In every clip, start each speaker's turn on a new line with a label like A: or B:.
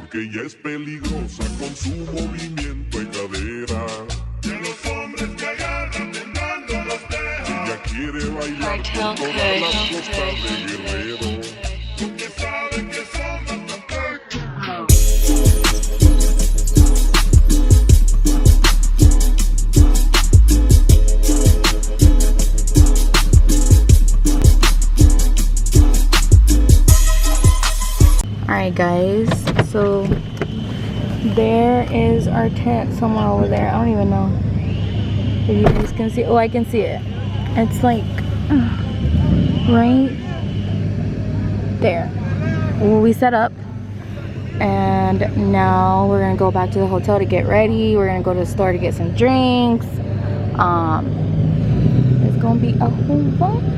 A: porque ella es peligrosa con su movimiento de cadera. De los hombres que agarran temblando los dedos. Ella quiere bailar por todas las costas de Guerrero, porque sabe que somos tan
B: Alright guys, so there is our tent somewhere over there. I don't even know if you guys can see. Oh, I can see it. It's like right there. Well, we set up and now we're gonna go back to the hotel to get ready. We're gonna go to the store to get some drinks. It's gonna be a whole vibe.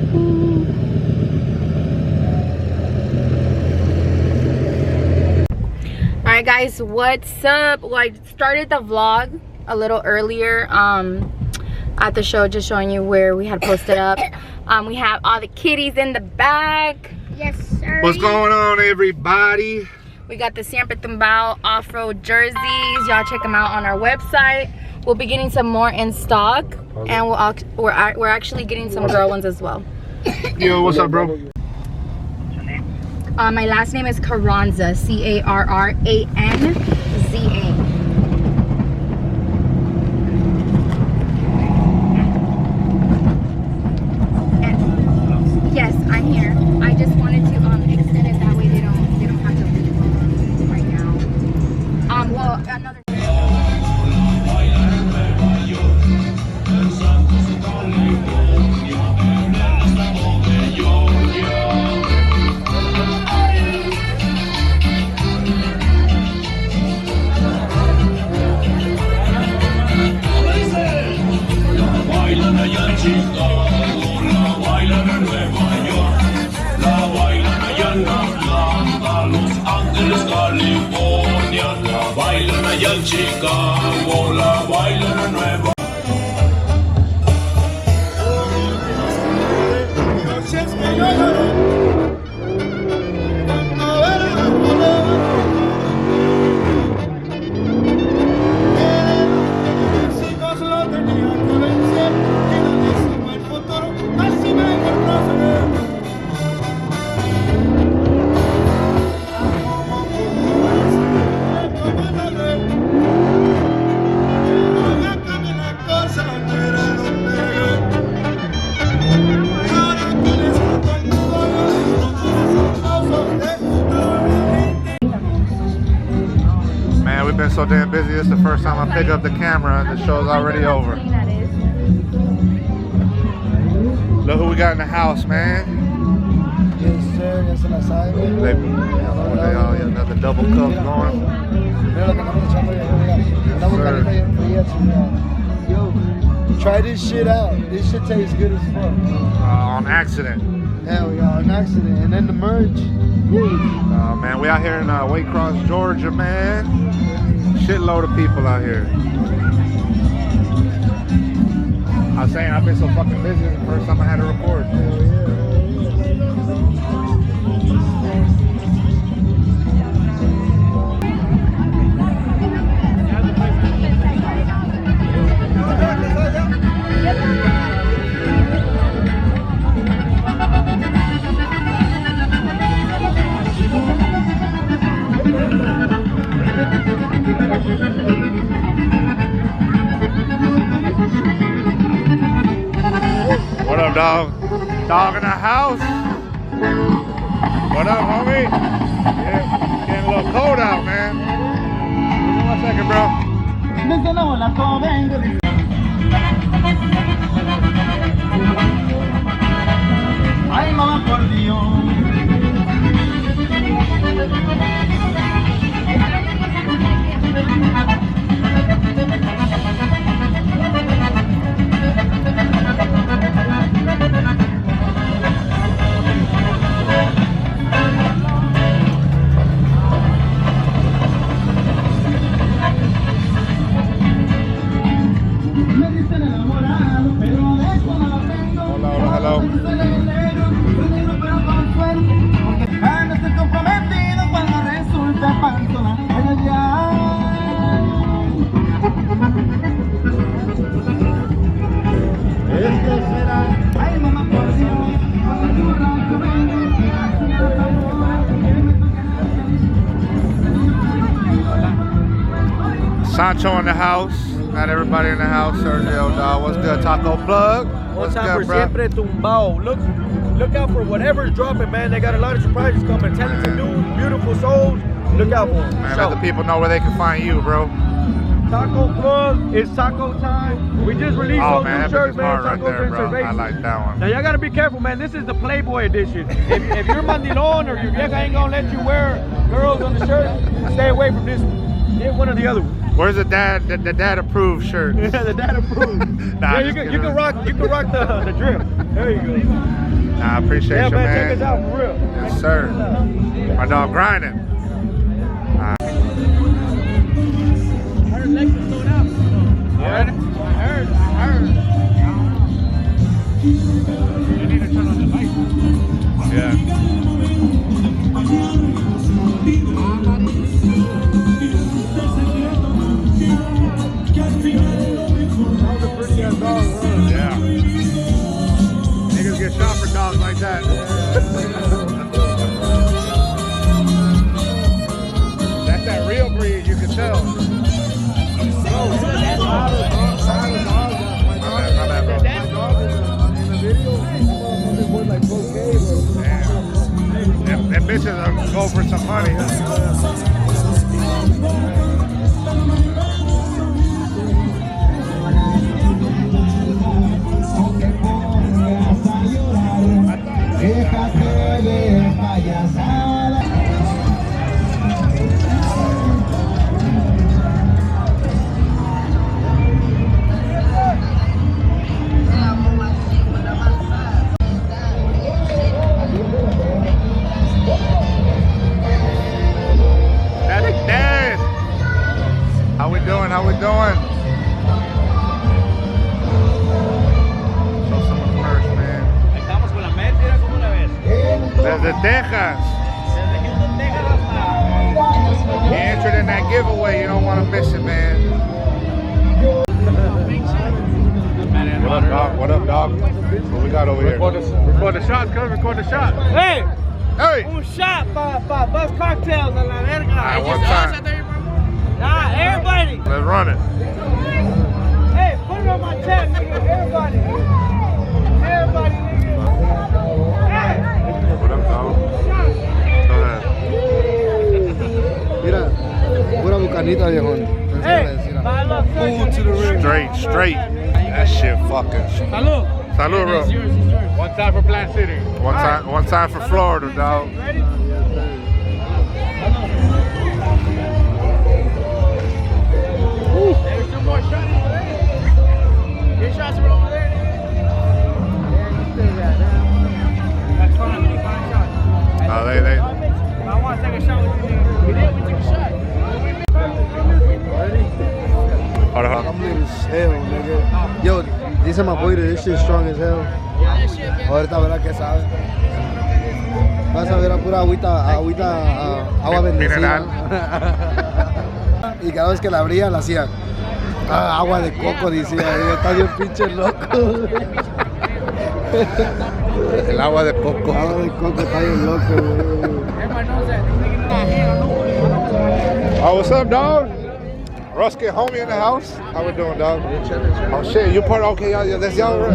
B: Alright guys, what's up? Well, I started the vlog a little earlier at the show, just showing you where we had posted up. We have all the kitties in the back.
C: Yes, sir.
D: What's going on, everybody?
B: We got the SiempreTumbado off-road jerseys. Y'all check them out on our website. We'll be getting some more in stock, and we're actually getting some girl ones as well.
D: Yo, what's up, bro?
B: My last name is Carranza, C-A-R-R-A-N-Z-A. Yes, I'm here. I just wanted to extend it that way they don't have to leave right now. Well, another.
E: Chicago, la bailan en Nueva.
D: We've been so damn busy. This is the first time I pick up the camera and the show's already over. Look who we got in the house, man.
F: Yes, sir. Yes, se la sabe.
D: They all got the double cups going.
F: Yo, try this shit out. This shit tastes good as fuck.
D: On accident.
F: Hell yeah, on accident. And then the merch.
D: Oh man, we out here in Waycross, Georgia, man. Shitload of people out here. I was saying, I've been so fucking busy. It's the first time I had to record. What up, dog? Dog in the house? What up, homie? Yeah, getting a little cold out, man. One second, bro.
E: Ay, mamá, por Dios.
D: Sancho in the house. Got everybody in the house. Sergio, dog. What's good? Taco plug.
F: One time
D: good,
F: for
D: bro?
F: SiempreTumbado. Look out for whatever's dropping, man. They got a lot of surprises coming. Talented dudes, beautiful souls. Look out for them.
D: Man, let the people know where they can find you, bro.
F: Taco plug. It's taco time. We just released
D: Oh
F: those
D: man,
F: new
D: that
F: shirts,
D: bitch is
F: man.
D: hard right
F: Tacos
D: there,
F: and
D: bro. I
F: cervezas.
D: like that one.
F: Now y'all gotta be careful, man. This is the Playboy edition. If you're mandilon or your vieja ain't gonna let you wear girls on the shirt, stay away from this one. Get one or the other one.
D: Where's the dad approved shirt?
F: Yeah, the dad approved.
D: Nah,
F: Yeah, you can rock the drip. There you go.
D: Nah, I appreciate
F: Yeah,
D: you,
F: man,
D: man.
F: check us out for real.
D: Yes, sir. My dog grinding.
F: I heard Lexus sold out.
D: Yeah.
F: I heard. You need to turn on the light.
D: Yeah.
F: That was a pretty ass dog, huh?
D: Yeah. Niggas get shot for dogs like that. That's that real breed, you can tell. My bad, bro. Damn. Them bitches are go for some money. How we doing? How we doing? Show someone first, man.
E: Estamos con la mente, era como una vez.
D: Desde Texas.
E: Desde Houston, Texas hasta...
D: You entered in that giveaway. You don't want to miss it, man. What up, dog? What up, dog? What we got over here?
F: Record the shots, cuz. Record the shots. Hey!
D: Hey!
F: Un shot pa bus cocktails a la verga.
D: Alright, one time.
F: Nah, everybody.
D: Let's run it.
F: Hey, put it on my tab, nigga. Everybody. Everybody, nigga. Hey!
D: What up, dog? Go ahead.
C: Mira, pura bucanita, viejón.
F: Hey! My love,
C: Food to the ring.
D: Straight. That shit fucking.
F: Salud.
D: Salud, bro.
F: It's yours.
E: One time for Plant City.
D: One time for Florida, dog.
F: Ready? There's two more shots over there. Your shots are over there. That's fine. We need 5 shots.
D: They.
F: I want to take a shot with you. We did. We took a shot.
D: Hold on.
C: I'm lit as hell, nigga. Yo, dice my boy that this shit strong as hell. Ahorita verá que sabe. Vas a ver a pura agua bendecida. Y cada vez que la abría, la hacía agua de coco, decía. Está bien pinche loco.
D: El agua de coco.
C: Agua de coco está bien loco, güey.
F: Everybody knows that.
D: Oh, what's up, dog? Ruskin, homie in the house. How we doing, dog? Oh shit, you part okay? Yeah, that's y'all. I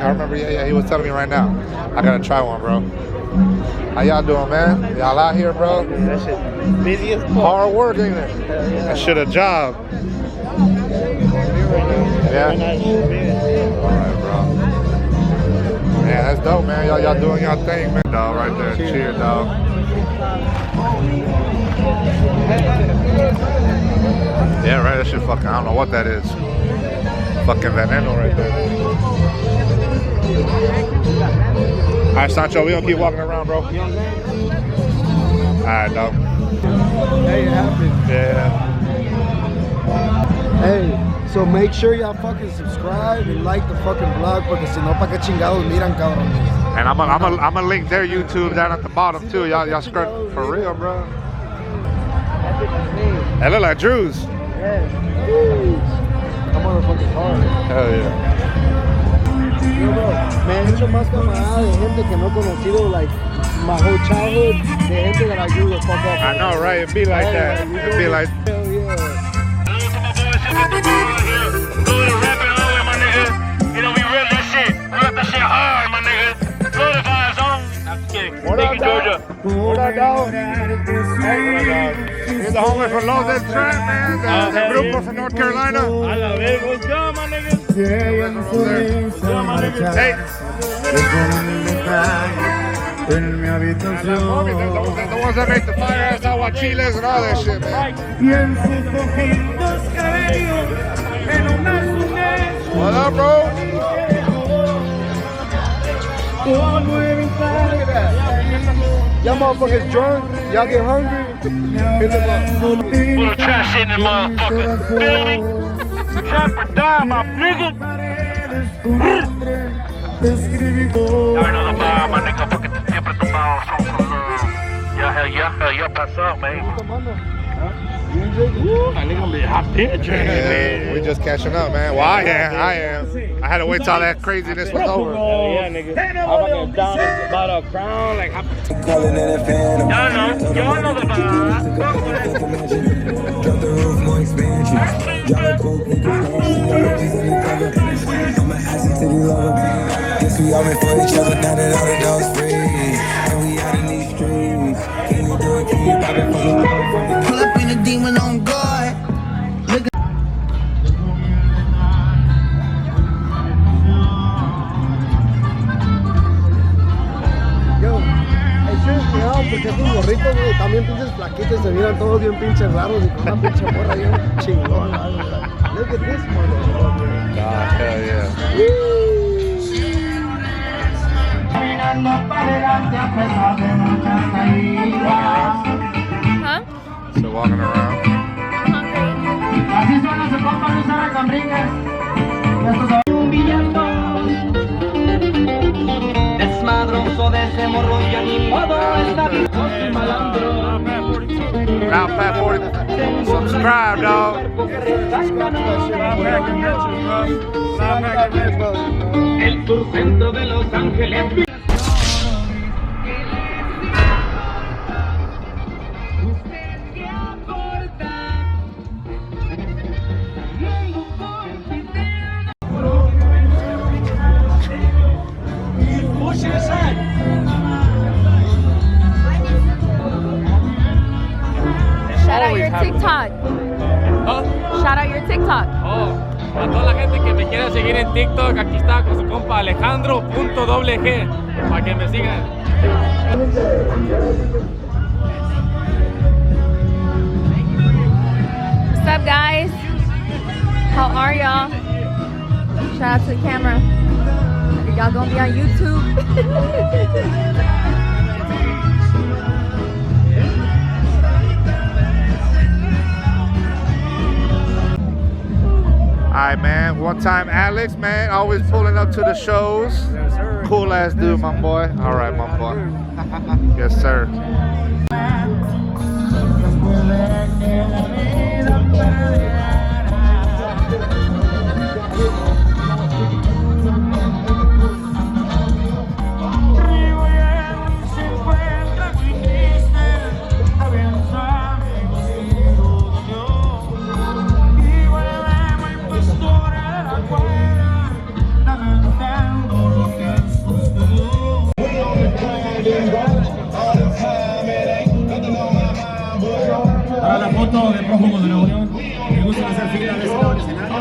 D: remember. Yeah. He was telling me right now. I gotta try one, bro. How y'all doing, man? Y'all out here, bro?
C: That shit busy as fuck.
D: Hard work, ain't it? That shit a job. Yeah. Alright, bro. Man, that's dope, man. Y'all doing y'all thing, man. Dog, right there. Cheers, dog. Yeah, right. That shit fucking. I don't know what that is. Fucking veneno right there. All right, Sancho, we gonna keep walking around, bro. All right, dog.
C: Hey, it happened.
D: Yeah.
C: Hey, so make sure y'all fucking subscribe and like the fucking vlog, porque si no, pa' que chingados miran, cabrón.
D: And I'm gonna link their YouTube down at the bottom too. Y'all scrub for real, bro. That look like Drew's.
C: Yeah. I'm motherfucking hard.
D: Hell yeah.
C: Yo, bro, me he hecho más camarada de gente que no he conocido, like, my whole childhood, de gente that I grew the fuck up.
D: I know, right? It be like that. It be like.
C: Hell yeah.
D: What up, dog? Here's the homie from Los Del Trap, man. The grupo from North Carolina.
E: A la vez, what's up, my nigga?
D: Hey. The ones that make the fire ass aguachiles and all that shit, man. What up, bro? Look at that. Y'all motherfuckers drunk. Y'all get hungry. Hit them up.
E: Little trash in the motherfucker. Building. Trap or die, my nigga. Y'all know the vibe, my nigga. Fucking siempre tumbado. Ya pasó, man. I think I'm be hot bitch.
D: Yeah, we just catching up, man. Well, I am. I had to wait till that craziness was over.
E: Yeah, nigga. I'm fucking down about a crown, like. Y'all know the vibe.
G: Drop the roof, more expansion. Drop the coke, I'm an asset to the lover. Guess we all meant for each other, now that all the dogs free. And we out in these streets. Can you do it? Can you pop it for me? Pull up in a demon on guard. Look at
C: Yo, porque estos gorritos, güey, también pinches flaquitos, se miran todos bien pinches raros y con una pinche morra bien chingona. Look at this motherfucker.
D: Nah, hell yeah.
B: Huh?
D: Still walking around.
H: Desmadroso de ese morro ya ni modo está bien malandro.
D: Round Fat 40. Subscribe, dog.
H: El sur centro de Los Ángeles.
B: Shout out your TikTok. Shout out your TikTok.
E: Oh, a toda la gente que me quiera seguir en TikTok, aquí está con su compa Alejandro.wg para que me sigan.
B: What's up, guys? How are y'all? Shout out to the camera. Y'all gonna be on YouTube.
D: Alright, man. One time, Alex, man, always pulling up to the shows.
F: Yes, sir.
D: Cool ass dude, my boy. Alright, my boy. Yes, sir.
F: Para la foto de prófugo de Nuevo León, me gusta hacer fila de ese lado del escenario.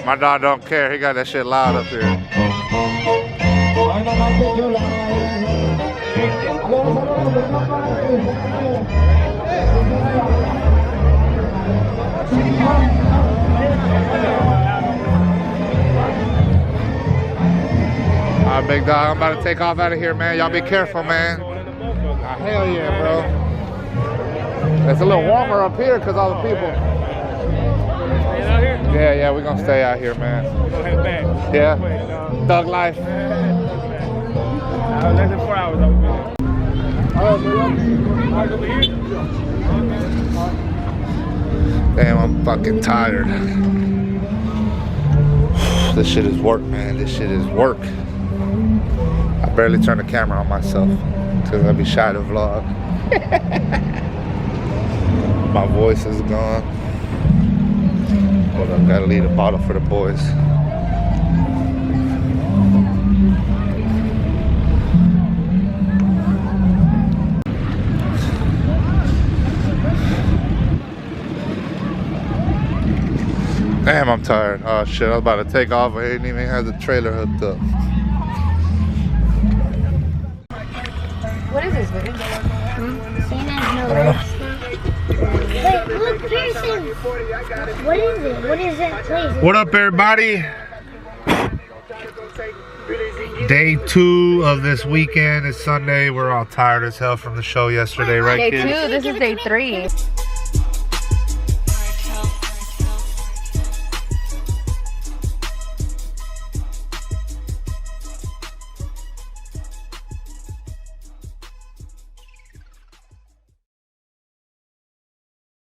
D: My dog don't care. He got that shit loud up here. Alright, big dog. I'm about to take off out of here, man. Y'all be careful, man. Hell yeah, bro. It's a little warmer up here because all the people. Yeah, we're gonna stay out here, man. Yeah. Thug life.
F: Less than 4 hours I will be there.
D: Damn, I'm fucking tired. This shit is work, man. This shit is work. I barely turn the camera on myself because I'd be shy to vlog. My voice is gone. Hold on, gotta leave a bottle for the boys. Damn, I'm tired. Oh shit, I was about to take off. I didn't even have the trailer hooked up.
B: What is this, baby?
I: Wait, look, Pearson. What is it? What is that place?
D: What up, everybody? Day 2 of this weekend. It's Sunday. We're all tired as hell from the show yesterday, right,
B: Day
D: kids?
B: 2. This is day 3.